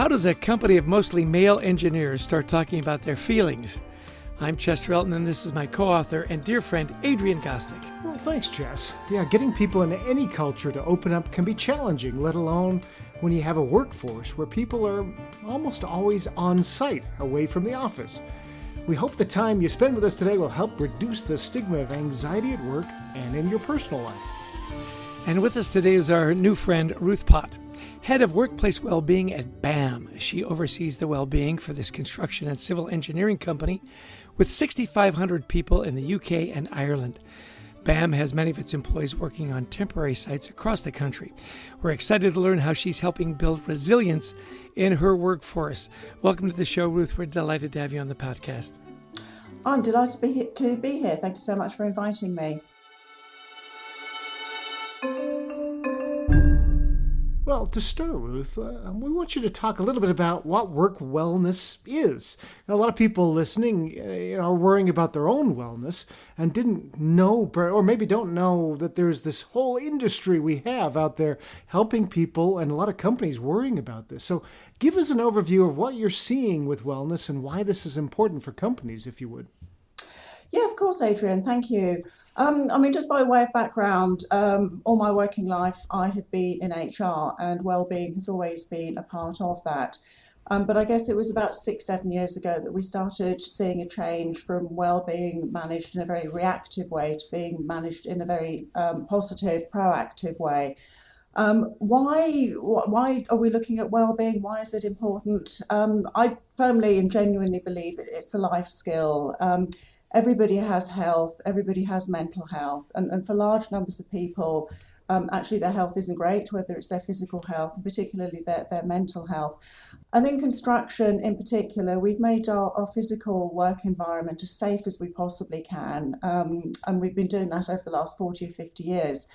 How does a company of mostly male engineers start talking about their feelings? I'm Chester Elton, and this is my co-author and dear friend, Adrian Gostick. Well, thanks, Chess. Yeah, getting people in any culture to open up can be challenging, let alone when you have a workforce where people are almost always on site, away from the office. We hope the time you spend with us today will help reduce the stigma of anxiety at work and in your personal life. And with us today is our new friend, Ruth Pott, head of Workplace Wellbeing at B.A.M. She oversees the well-being for this construction and civil engineering company with 6,500 people in the UK and Ireland. B.A.M. has many of its employees working on temporary sites across the country. We're excited to learn how she's helping build resilience in her workforce. Welcome to the show, Ruth. We're delighted to have you on the podcast. I'm delighted to be here. Thank you so much for inviting me. Well, to start, Ruth, we want you to talk a little bit about what work wellness is. Now, a lot of people listening are worrying about their own wellness and didn't know, or maybe don't know, that there's this whole industry we have out there helping people and a lot of companies worrying about this. So give us an overview of what you're seeing with wellness and why this is important for companies, if you would. Yeah, of course, Adrian. Thank you. Just by way of background, all my working life, I have been in HR, and wellbeing has always been a part of that. But I guess it was about 6-7 years ago that we started seeing a change from wellbeing managed in a very reactive way to being managed in a very positive, proactive way. Why are we looking at wellbeing? Why is it important? I firmly and genuinely believe it's a life skill. Everybody has health, everybody has mental health, and for large numbers of people, actually their health isn't great, whether it's their physical health, and particularly their mental health. And in construction in particular, we've made our physical work environment as safe as we possibly can, and we've been doing that over the last 40 or 50 years.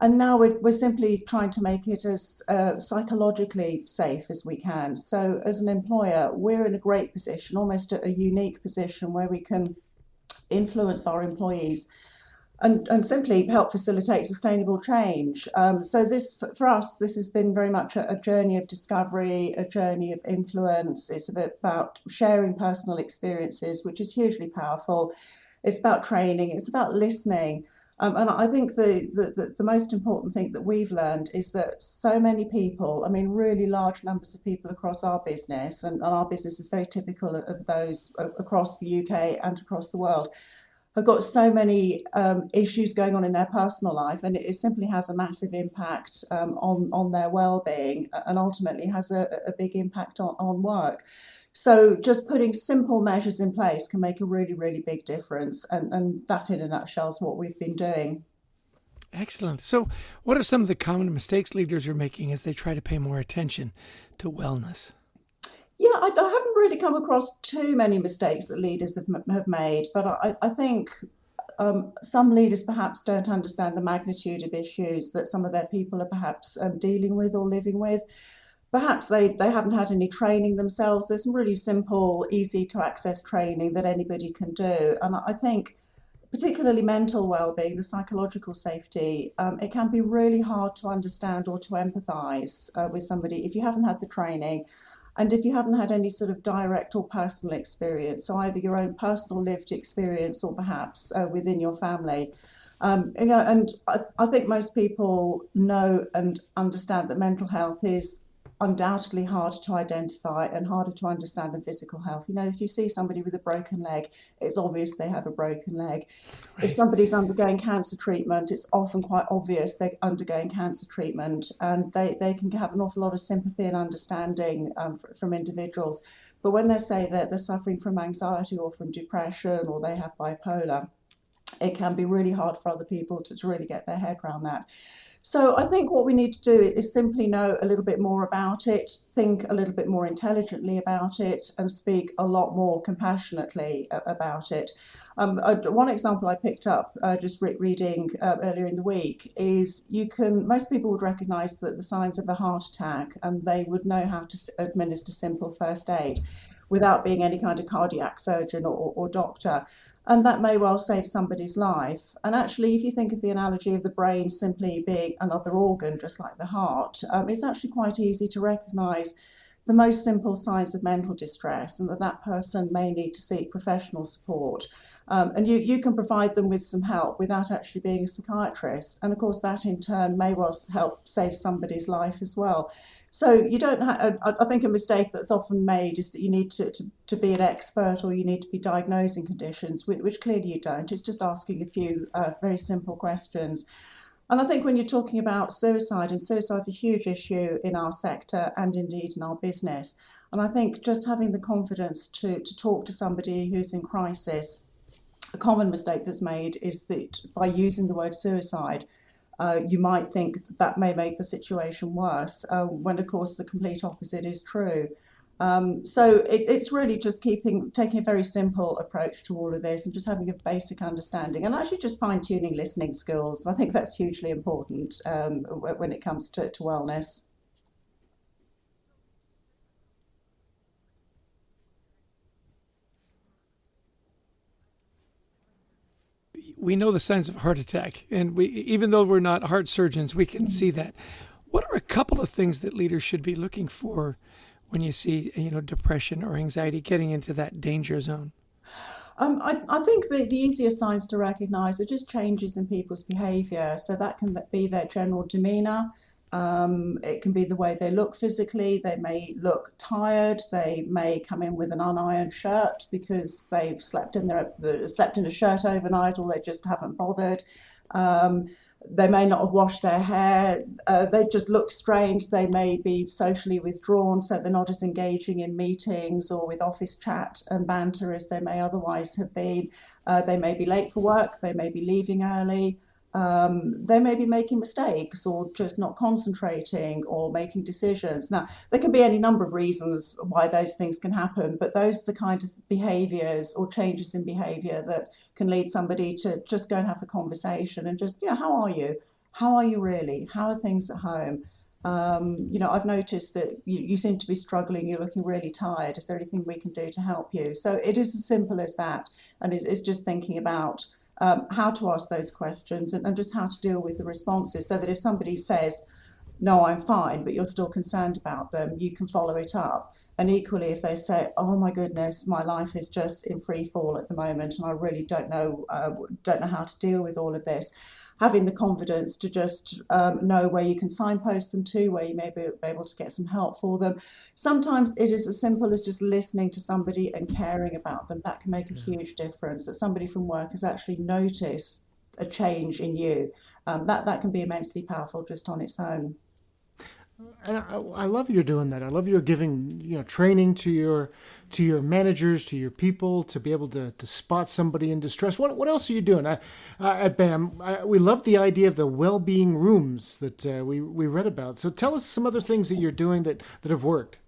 And now we're simply trying to make it as psychologically safe as we can. So as an employer, we're in a great position, almost a unique position where we can influence our employees and simply help facilitate sustainable change. So this, for us, this has been very much a journey of discovery, a journey of influence. It's about sharing personal experiences, which is hugely powerful. It's about training, it's about listening. And I think the most important thing that we've learned is that so many people, really large numbers of people across our business, and our business is very typical of those across the UK and across the world, have got so many issues going on in their personal life, and it simply has a massive impact on their well-being, and ultimately has a big impact on work. So just putting simple measures in place can make a really, really big difference. And that in a nutshell is what we've been doing. Excellent. So what are some of the common mistakes leaders are making as they try to pay more attention to wellness? Yeah, I haven't really come across too many mistakes that leaders have made, but I think some leaders perhaps don't understand the magnitude of issues that some of their people are perhaps dealing with or living with. Perhaps they haven't had any training themselves. There's some really simple, easy to access training that anybody can do. And I think particularly mental well-being, the psychological safety, it can be really hard to understand or to empathise with somebody if you haven't had the training and if you haven't had any sort of direct or personal experience, so either your own personal lived experience or perhaps within your family. And I think most people know and understand that mental health is undoubtedly harder to identify and harder to understand than physical health. If you see somebody with a broken leg, it's obvious they have a broken leg. Right. If somebody's undergoing cancer treatment, it's often quite obvious they're undergoing cancer treatment, and they can have an awful lot of sympathy and understanding from individuals. But when they say that they're suffering from anxiety or from depression or they have bipolar, it can be really hard for other people to really get their head around that. So I think what we need to do is simply know a little bit more about it, think a little bit more intelligently about it, and speak a lot more compassionately about it. One example I picked up just reading earlier in the week is most people would recognise that the signs of a heart attack, and they would know how to administer simple first aid without being any kind of cardiac surgeon or doctor. And that may well save somebody's life. And actually, if you think of the analogy of the brain simply being another organ, just like the heart, it's actually quite easy to recognise the most simple signs of mental distress, and that person may need to seek professional support. And you can provide them with some help without actually being a psychiatrist. And of course, that in turn may well help save somebody's life as well. So you don't I think a mistake that's often made is that you need to be an expert, or you need to be diagnosing conditions, which clearly you don't. It's just asking a few very simple questions. And I think when you're talking about suicide, and suicide's a huge issue in our sector and indeed in our business, and I think just having the confidence to talk to somebody who's in crisis. A common mistake that's made is that by using the word suicide, you might think that may make the situation worse, when of course the complete opposite is true. So it's really just taking a very simple approach to all of this, and just having a basic understanding, and actually just fine-tuning listening skills. I think that's hugely important when it comes to wellness. We know the signs of heart attack, and even though we're not heart surgeons, we can see that. What are a couple of things that leaders should be looking for when you see, depression or anxiety getting into that danger zone? I think the easiest signs to recognise are just changes in people's behaviour. So that can be their general demeanour. It can be the way they look physically. They may look tired. They may come in with an unironed shirt because they've slept in a shirt overnight, or they just haven't bothered. They may not have washed their hair. They just look strange. They may be socially withdrawn, so they're not as engaging in meetings or with office chat and banter as they may otherwise have been. They may be late for work. They may be leaving early. They may be making mistakes, or just not concentrating, or making decisions. Now, there can be any number of reasons why those things can happen, but those are the kind of behaviours or changes in behaviour that can lead somebody to just go and have a conversation and just, how are you? How are you really? How are things at home? I've noticed that you seem to be struggling. You're looking really tired. Is there anything we can do to help you? So it is as simple as that. And it's just thinking about how to ask those questions, and just how to deal with the responses, so that if somebody says, no, I'm fine, but you're still concerned about them, you can follow it up. And equally, if they say, oh my goodness, my life is just in free fall at the moment, and I really don't know how to deal with all of this, having the confidence to just know where you can signpost them to, where you may be able to get some help for them. Sometimes it is as simple as just listening to somebody and caring about them. That can make a huge difference, that somebody from work has actually noticed a change in you. That can be immensely powerful just on its own. And I love you're doing that. I love you're giving training to your managers, to your people, to be able to spot somebody in distress. What else are you doing at B.A.M? We love the idea of the well-being rooms that we read about. So tell us some other things that you're doing that have worked.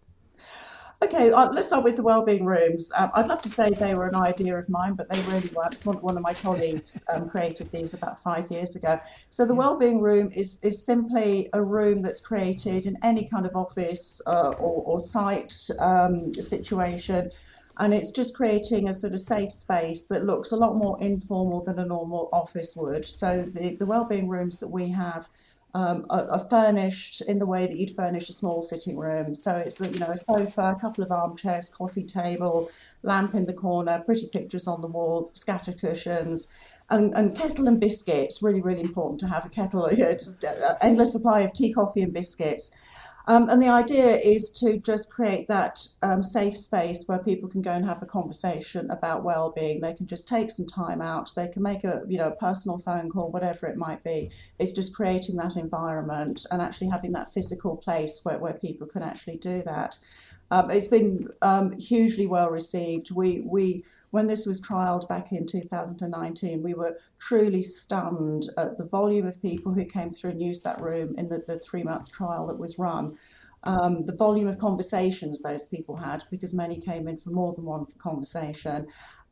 Okay, let's start with the wellbeing rooms. I'd love to say they were an idea of mine, but they really weren't. One of my colleagues created these about 5 years ago. So the wellbeing room is simply a room that's created in any kind of office or site situation. And it's just creating a sort of safe space that looks a lot more informal than a normal office would. So the wellbeing rooms that we have are furnished in the way that you'd furnish a small sitting room. So it's a sofa, a couple of armchairs, coffee table, lamp in the corner, pretty pictures on the wall, scatter cushions, and kettle and biscuits. Really, really important to have a kettle, endless supply of tea, coffee, and biscuits. And the idea is to just create that safe space where people can go and have a conversation about well-being. They can just take some time out. They can make a personal phone call, whatever it might be. It's just creating that environment and actually having that physical place where people can actually do that. It's been hugely well received. When this was trialled back in 2019, we were truly stunned at the volume of people who came through and used that room in the 3-month trial that was run. The volume of conversations those people had, because many came in for more than one conversation,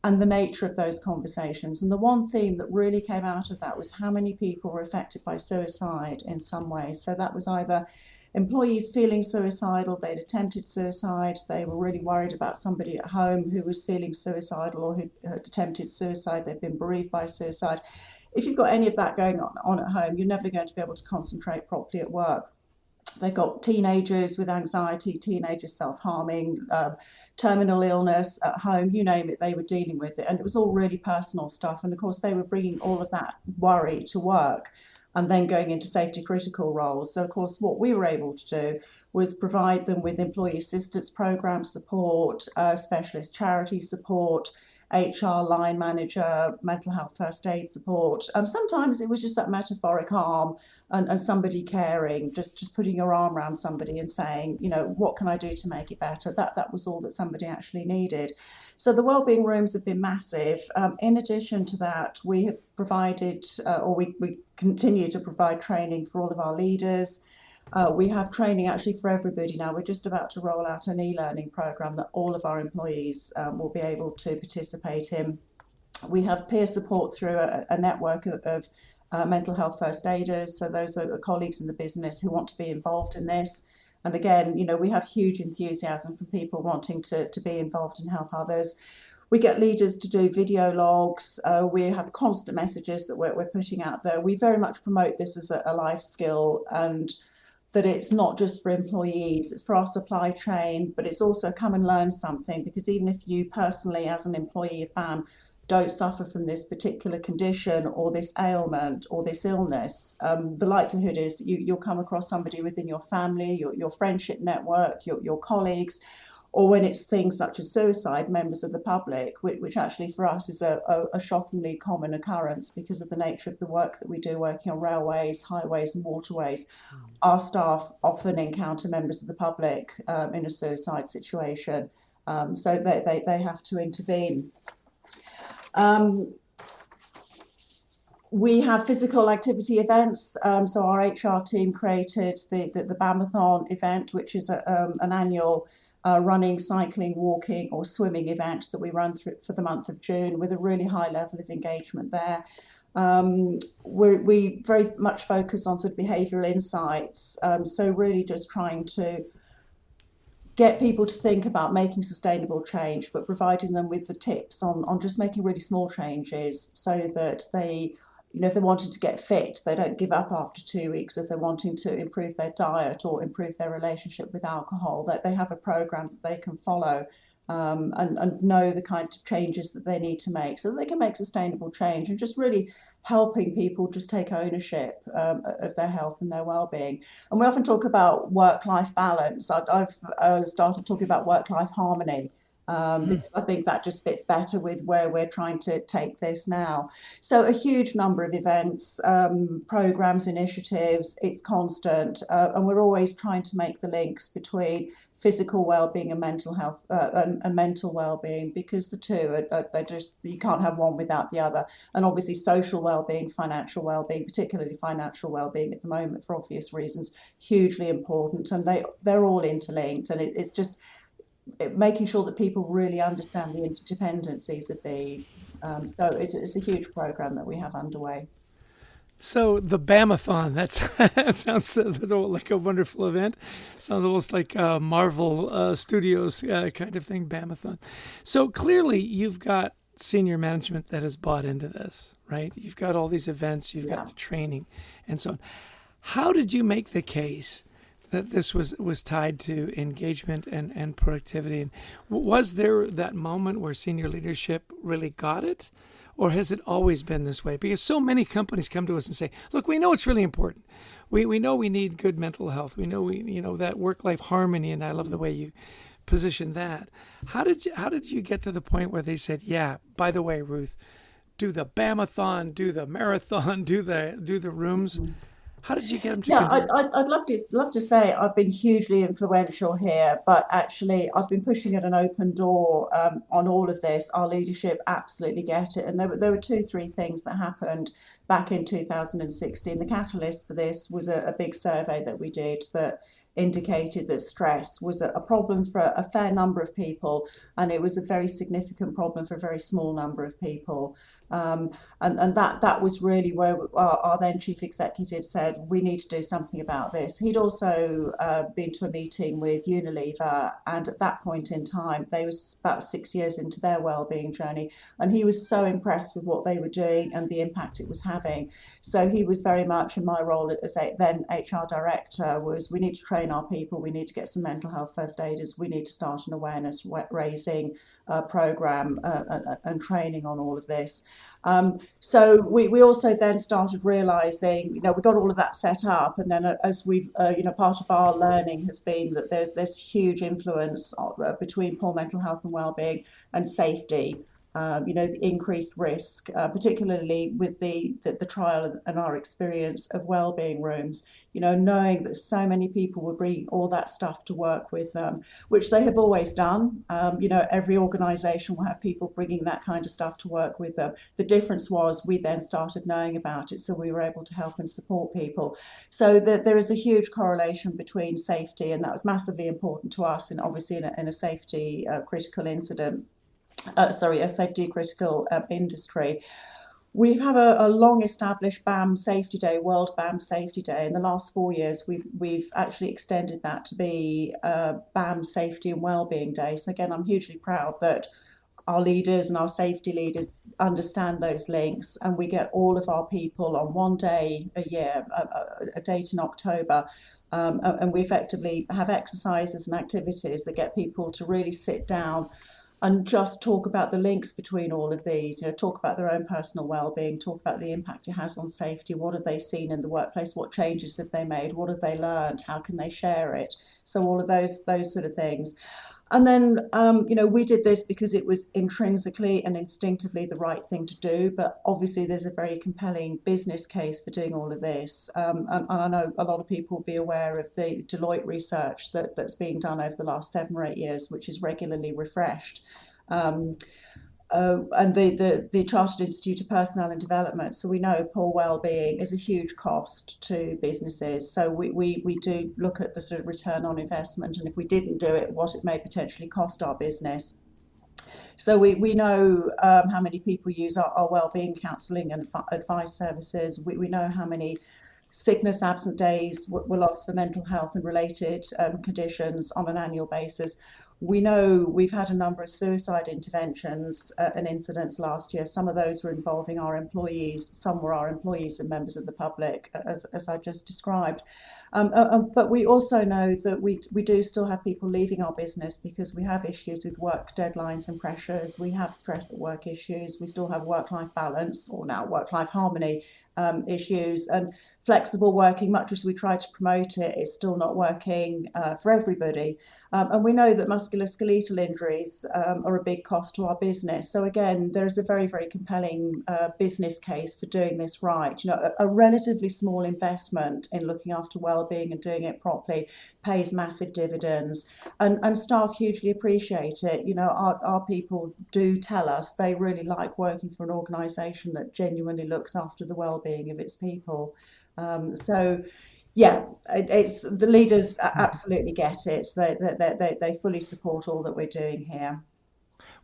and the nature of those conversations. And the one theme that really came out of that was how many people were affected by suicide in some way. So that was either employees feeling suicidal, they'd attempted suicide, they were really worried about somebody at home who was feeling suicidal or who had attempted suicide, they'd been bereaved by suicide. If you've got any of that going on at home, you're never going to be able to concentrate properly at work. They've got teenagers with anxiety, teenagers self-harming, terminal illness at home, you name it, they were dealing with it. And it was all really personal stuff. And of course, they were bringing all of that worry to work and then going into safety critical roles. So, of course, what we were able to do was provide them with employee assistance program support, specialist charity support, HR line manager, mental health first aid support. Sometimes it was just that metaphoric arm and somebody caring, just putting your arm around somebody and saying, what can I do to make it better? That was all that somebody actually needed. So the wellbeing rooms have been massive. In addition to that, we have provided, we continue to provide training for all of our leaders. We have training actually for everybody now. We're just about to roll out an e-learning program that all of our employees will be able to participate in. We have peer support through a network of mental health first aiders. So those are colleagues in the business who want to be involved in this. And again, we have huge enthusiasm from people wanting to be involved and help others. We get leaders to do video logs. We have constant messages that we're putting out there. We very much promote this as a life skill, and that it's not just for employees, it's for our supply chain, but it's also come and learn something, because even if you personally, as an employee of B.A.M, don't suffer from this particular condition or this ailment or this illness, the likelihood is you'll come across somebody within your family, your friendship network, your colleagues, or when it's things such as suicide, members of the public, which actually for us is a shockingly common occurrence because of the nature of the work that we do working on railways, highways and waterways. Our staff often encounter members of the public in a suicide situation, so they have to intervene. We have physical activity events. So our HR team created the B.A.M-a-thon event, which is an annual running, cycling, walking or swimming event that we run through for the month of June with a really high level of engagement there. We very much focus on sort of behavioural insights. So really just trying to get people to think about making sustainable change, but providing them with the tips on just making really small changes so that they, if they're wanting to get fit, they don't give up after 2 weeks. If they're wanting to improve their diet or improve their relationship with alcohol, that they have a program that they can follow and know the kind of changes that they need to make so that they can make sustainable change, and just really helping people just take ownership of their health and their well-being. And we often talk about work-life balance. I've started talking about work-life harmony. Because I think that just fits better with where we're trying to take this now. So a huge number of events, programs, initiatives, it's constant. And we're always trying to make the links between physical well-being and mental health and mental well-being, because the two they're just, you can't have one without the other. And obviously social well-being, financial well-being, particularly financial well-being at the moment for obvious reasons, hugely important. And they're all interlinked, and it's just making sure that people really understand the interdependencies of these. So it's a huge program that we have underway. So the B.A.M-a-thon, that sounds like a wonderful event. Sounds almost like Marvel Studios kind of thing, B.A.M-a-thon. So clearly you've got senior management that has bought into this, right? You've got all these events, you've got the training and so on. How did you make the case that this was tied to engagement and productivity? And was there that moment where senior leadership really got it? Or has it always been this way? Because so many companies come to us and say, look, we know it's really important. We know we need good mental health. We know that work-life harmony, and I love the way you position that. How did you get to the point where they said, yeah, by the way, Ruth, do the B.A.M-a-thon, do the marathon, do the rooms? How did you get them to convert? I'd love to say I've been hugely influential here, but actually I've been pushing at an open door on all of this. Our leadership absolutely get it. And there were 2-3 things that happened back in 2016. The catalyst for this was a big survey that we did that indicated that stress was a problem for a fair number of people, and it was a very significant problem for a very small number of people. And that was really where our then chief executive said, we need to do something about this. He'd also been to a meeting with Unilever, and at that point in time, they was about 6 years into their wellbeing journey, and he was so impressed with what they were doing and the impact it was having. So he was very much, in my role as a then HR director, was we need to train our people, we need to get some mental health first aiders, we need to start an awareness raising program and training on all of this. So we also then started realizing, we got all of that set up, and then as we've, part of our learning has been that there's huge influence between poor mental health and wellbeing and safety. The increased risk, particularly with the trial and our experience of wellbeing rooms, knowing that so many people were bringing all that stuff to work with them, which they have always done. Every organisation will have people bringing that kind of stuff to work with them. The difference was we then started knowing about it, so we were able to help and support people. So there is a huge correlation between safety, and that was massively important to us, and obviously in a safety critical incident. A safety critical industry. We have a long established B.A.M Safety Day, World B.A.M Safety Day. In the last 4 years, we've actually extended that to be B.A.M Safety and Wellbeing Day. So again, I'm hugely proud that our leaders and our safety leaders understand those links, and we get all of our people on one day a year, a date in October, and we effectively have exercises and activities that get people to really sit down and just talk about the links between all of these, talk about their own personal well-being, talk about the impact it has on safety, what have they seen in the workplace, what changes have they made, what have they learned, how can they share it, so all of those sort of things. And then, we did this because it was intrinsically and instinctively the right thing to do, but obviously there's a very compelling business case for doing all of this. And I know a lot of people will be aware of the Deloitte research that's being done over the last 7 or 8 years, which is regularly refreshed. And the Chartered Institute of Personnel and Development. So we know poor wellbeing is a huge cost to businesses. So we do look at the sort of return on investment, and if we didn't do it, what it may potentially cost our business. So we know how many people use our wellbeing counselling and advice services. We know how many sickness absent days were lost for mental health and related conditions on an annual basis. We know we've had a number of suicide interventions and incidents last year. Some of those were involving our employees. Some were our employees and members of the public, as I just described. But we also know that we do still have people leaving our business because we have issues with work deadlines and pressures. We have stress at work issues. We still have work-life balance, or now work-life harmony issues. And flexible working, much as we try to promote it, it's still not working for everybody. And we know that musculoskeletal injuries are a big cost to our business. So again, there is a very, very compelling business case for doing this right. A relatively small investment in looking after well-being and doing it properly pays massive dividends, and staff hugely appreciate it. Our people do tell us they really like working for an organisation that genuinely looks after the well-being of its people. Yeah, it's the leaders absolutely get it. They fully support all that we're doing here.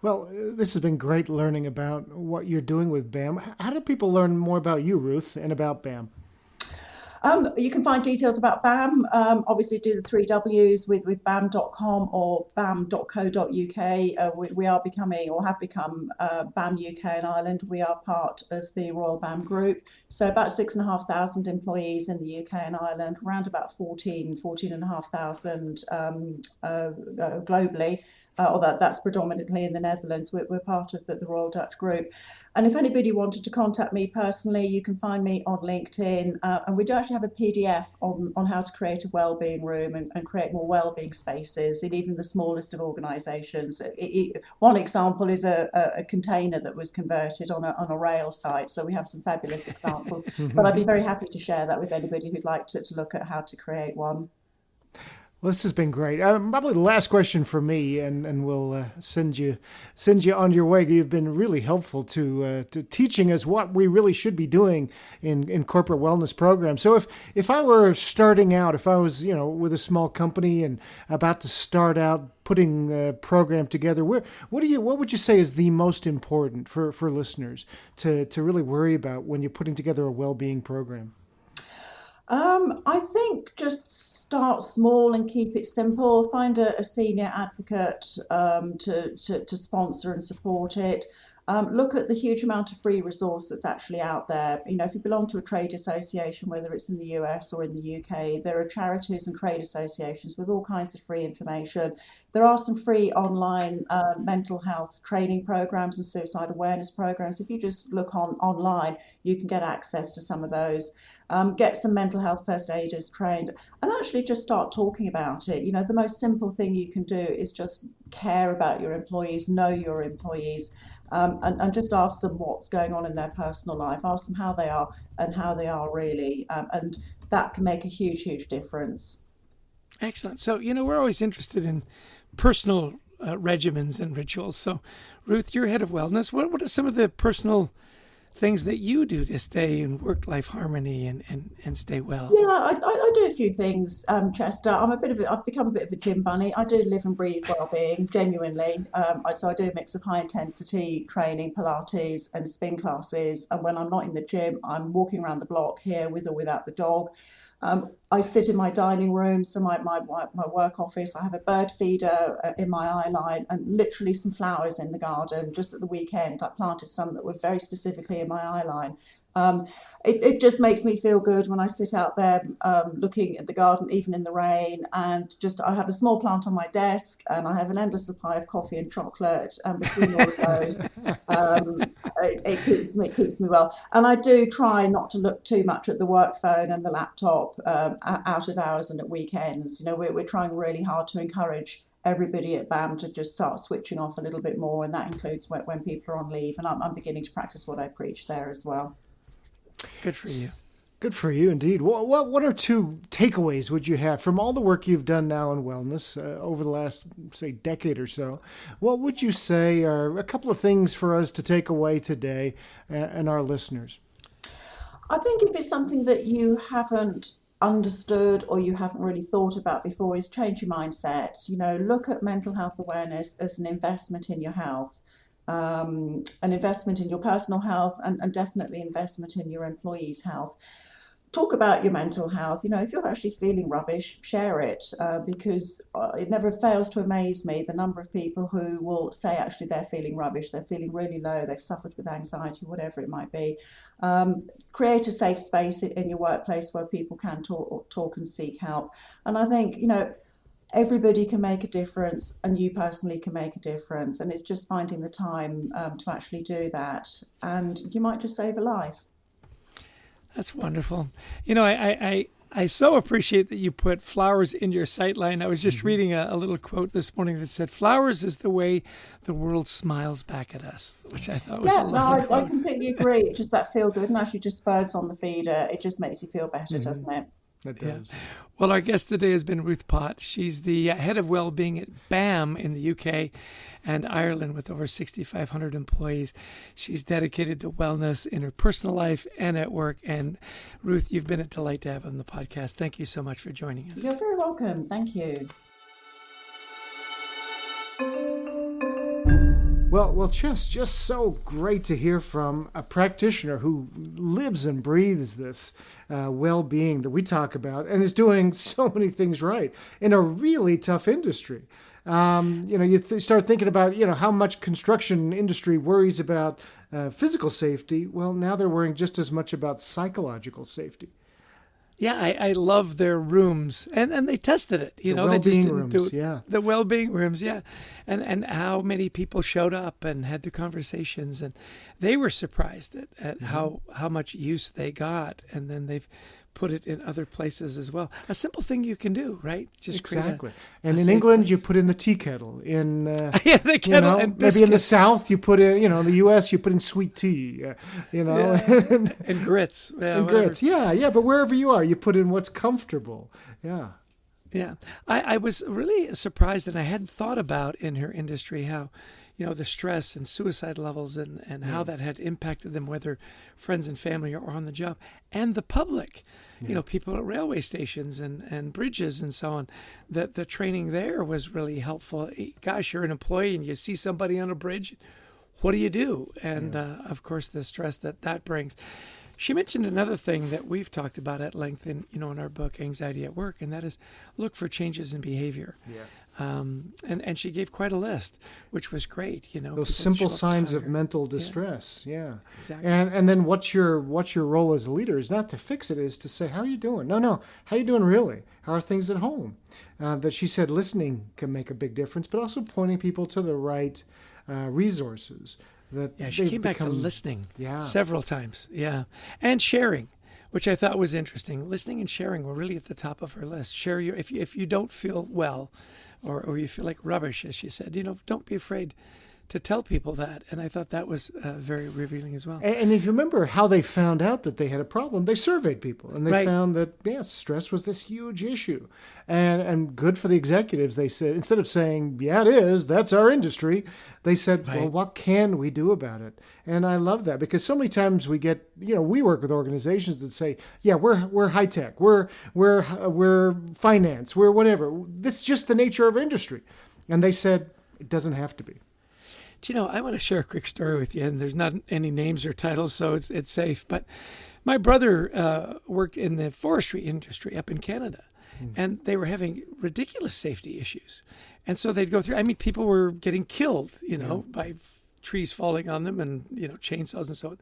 Well, this has been great learning about what you're doing with B.A.M. How do people learn more about you, Ruth, and about B.A.M? You can find details about B.A.M. Obviously, do the 3 Ws with BAM.com or BAM.co.uk. We are becoming, or have become, B.A.M UK and Ireland. We are part of the Royal B.A.M Group. So about 6,500 employees in the UK and Ireland, around about 14,500 globally. Although that's predominantly in the Netherlands. We're part of the Royal Dutch Group. And if anybody wanted to contact me personally, you can find me on LinkedIn. And we do actually have a PDF on how to create a wellbeing room and create more wellbeing spaces in even the smallest of organisations. One example is a container that was converted on a rail site. So we have some fabulous examples. But I'd be very happy to share that with anybody who'd like to look at how to create one. Well, this has been great. Probably the last question for me, and we'll send you on your way. You've been really helpful to teaching us what we really should be doing in corporate wellness programs. So if I were starting out, if I was with a small company and about to start out putting a program together, what would you say is the most important for listeners to really worry about when you're putting together a well-being program? I think just start small and keep it simple. Find a senior advocate to sponsor and support it. Look at the huge amount of free resource that's actually out there. If you belong to a trade association, whether it's in the US or in the UK, there are charities and trade associations with all kinds of free information. There are some free online mental health training programs and suicide awareness programs. If you just look online, you can get access to some of those. Get some mental health first aiders trained and actually just start talking about it. The most simple thing you can do is just care about your employees, know your employees, and just ask them what's going on in their personal life. Ask them how they are and how they are really. And that can make a huge, huge difference. Excellent. So, we're always interested in personal regimens and rituals. So, Ruth, you're head of wellness. What are some of the personal things that you do to stay in work-life harmony and stay well? Yeah, I do a few things, Chester. I've become a bit of a gym bunny. I do live and breathe well-being, genuinely. So I do a mix of high-intensity training, Pilates and spin classes. And when I'm not in the gym, I'm walking around the block here with or without the dog. I sit in my dining room, so my work office. I have a bird feeder in my eye line and literally some flowers in the garden. Just at the weekend, I planted some that were very specifically in my eye line. It just makes me feel good when I sit out there looking at the garden, even in the rain. And I have a small plant on my desk, and I have an endless supply of coffee and chocolate. And between all of those, it keeps me well. And I do try not to look too much at the work phone and the laptop out of hours and at weekends. We're trying really hard to encourage everybody at B.A.M to just start switching off a little bit more, and that includes when people are on leave. And I'm beginning to practice what I preach there as well. Good for you. Good for you, indeed. What one or two takeaways would you have from all the work you've done now in wellness over the last, say, decade or so? What would you say are a couple of things for us to take away today and our listeners? I think if it's something that you haven't understood or you haven't really thought about before, is change your mindset. Look at mental health awareness as an investment in your health. An investment in your personal health and definitely investment in your employees' health. Talk about your mental health. If you're actually feeling rubbish, share it, because it never fails to amaze me the number of people who will say actually they're feeling rubbish, they're feeling really low, they've suffered with anxiety, whatever it might be. Create a safe space in your workplace where people can talk and seek help. And I think, everybody can make a difference, and you personally can make a difference. And it's just finding the time to actually do that. And you might just save a life. That's wonderful. I so appreciate that you put flowers in your sightline. I was just reading a little quote this morning that said, "Flowers is the way the world smiles back at us," which I thought was a lovely quote. I completely agree. It's just that feel good. And actually just birds on the feeder, it just makes you feel better, doesn't it? It does. Yeah. Well, our guest today has been Ruth Pott. She's the head of wellbeing at B.A.M in the UK and Ireland with over 6,500 employees. She's dedicated to wellness in her personal life and at work. And Ruth, you've been a delight to have on the podcast. Thank you so much for joining us. You're very welcome. Thank you. Well, just so great to hear from a practitioner who lives and breathes this well-being that we talk about and is doing so many things right in a really tough industry. You start thinking about, how much construction industry worries about physical safety. Well, now they're worrying just as much about psychological safety. Yeah, I love their rooms, and they tested it. The they just didn't rooms, do it. yeah. The well-being rooms, yeah, and how many people showed up and had the conversations, and they were surprised at how much use they got, and then they've put it in other places as well. A simple thing you can do, right? Just exactly. And in England, place. You put in the tea kettle. In the kettle and biscuits. Maybe in the South, you put in, in the U.S., you put in sweet tea. And grits. Yeah, and grits. Yeah. But wherever you are, you put in what's comfortable. Yeah. Yeah. I was really surprised, and I hadn't thought about in her industry how, the stress and suicide levels and how that had impacted them, whether friends and family or on the job, and the public, people at railway stations and bridges and so on, that the training there was really helpful. Gosh, you're an employee and you see somebody on a bridge, what do you do? And of course, the stress that brings. She mentioned another thing that we've talked about at length in our book, Anxiety at Work, and that is look for changes in behavior. Yeah. And she gave quite a list, which was great. Those simple signs of mental distress. Yeah. Exactly. And then what's your role as a leader is not to fix it, is to say, how are you doing? No. How are you doing really? How are things at home? That she said listening can make a big difference, but also pointing people to the right resources. She came back to listening several times. Yeah. And sharing, which I thought was interesting. Listening and sharing were really at the top of her list. Share if you don't feel well or you feel like rubbish, as she said, don't be afraid to tell people that. And I thought that was very revealing as well. And if you remember how they found out that they had a problem, they surveyed people and they found that, stress was this huge issue. And good for the executives, they said, instead of saying, it is, that's our industry, they said, well, what can we do about it? And I love that because so many times we get, we work with organizations that say, we're high tech, we're finance, we're whatever. This is just the nature of our industry. And they said, it doesn't have to be. I want to share a quick story with you, and there's not any names or titles, so it's safe. But my brother worked in the forestry industry up in Canada, and they were having ridiculous safety issues. And so they'd go through, people were getting killed, by trees falling on them and, chainsaws and so on.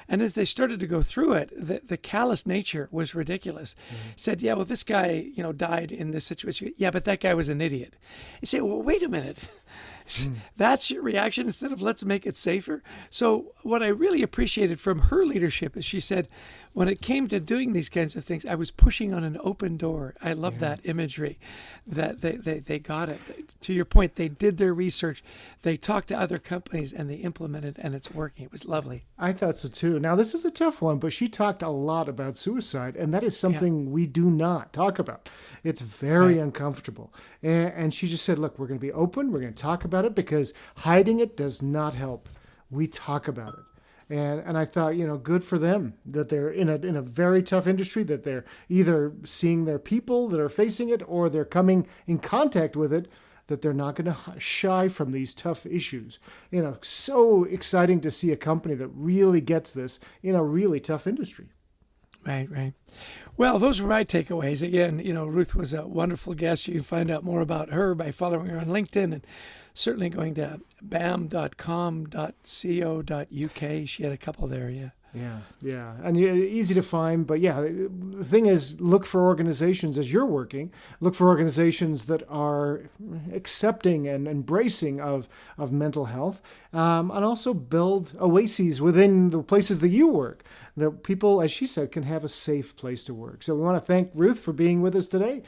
And as they started to go through it, the callous nature was ridiculous. Said, this guy, died in this situation. Yeah, but that guy was an idiot. You say, well, wait a minute. That's your reaction instead of let's make it safer. So what I really appreciated from her leadership is she said, when it came to doing these kinds of things, I was pushing on an open door. I love that imagery, that they got it. To your point, they did their research. They talked to other companies and they implemented, and it's working. It was lovely. I thought so too. Now, this is a tough one, but she talked a lot about suicide, and that is something we do not talk about. It's very uncomfortable. And she just said, look, we're going to be open. We're going to talk about it because hiding it does not help. We talk about it. And I thought, good for them that they're in a very tough industry, that they're either seeing their people that are facing it or they're coming in contact with it, that they're not going to shy from these tough issues. So exciting to see a company that really gets this in a really tough industry. Right. Well, those were my takeaways. Again, Ruth was a wonderful guest. You can find out more about her by following her on LinkedIn and certainly going to bam.com.co.uk. She had a couple there, Yeah. And easy to find. But the thing is, look for organizations as you're working. Look for organizations that are accepting and embracing of mental health. And also build oases within the places that you work, that people, as she said, can have a safe place to work. So we want to thank Ruth for being with us today.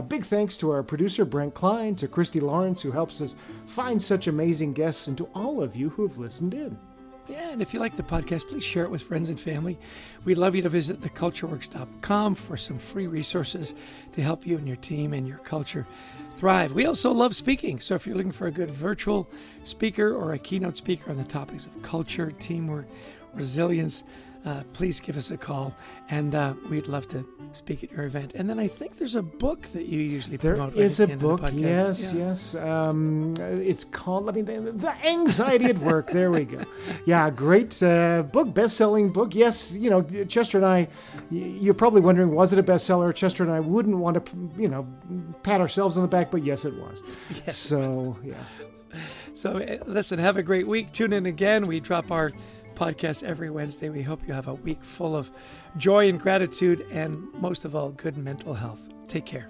Big thanks to our producer, Brent Klein, to Christy Lawrence, who helps us find such amazing guests, and to all of you who have listened in. Yeah, and if you like the podcast, please share it with friends and family. We'd love you to visit thecultureworks.com for some free resources to help you and your team and your culture thrive. We also love speaking, so if you're looking for a good virtual speaker or a keynote speaker on the topics of culture, teamwork, resilience, please give us a call, and we'd love to speak at your event. And then I think there's a book that you usually promote. There is a book, yes. It's called, The Anxiety at Work. There we go. Yeah, great book, best-selling book. Yes, Chester and I, you're probably wondering, was it a bestseller? Chester and I wouldn't want to, pat ourselves on the back, but yes, it was. Yes, so, So, listen, have a great week. Tune in again. We drop our podcast every Wednesday. We hope you have a week full of joy and gratitude and, most of all, good mental health. Take care.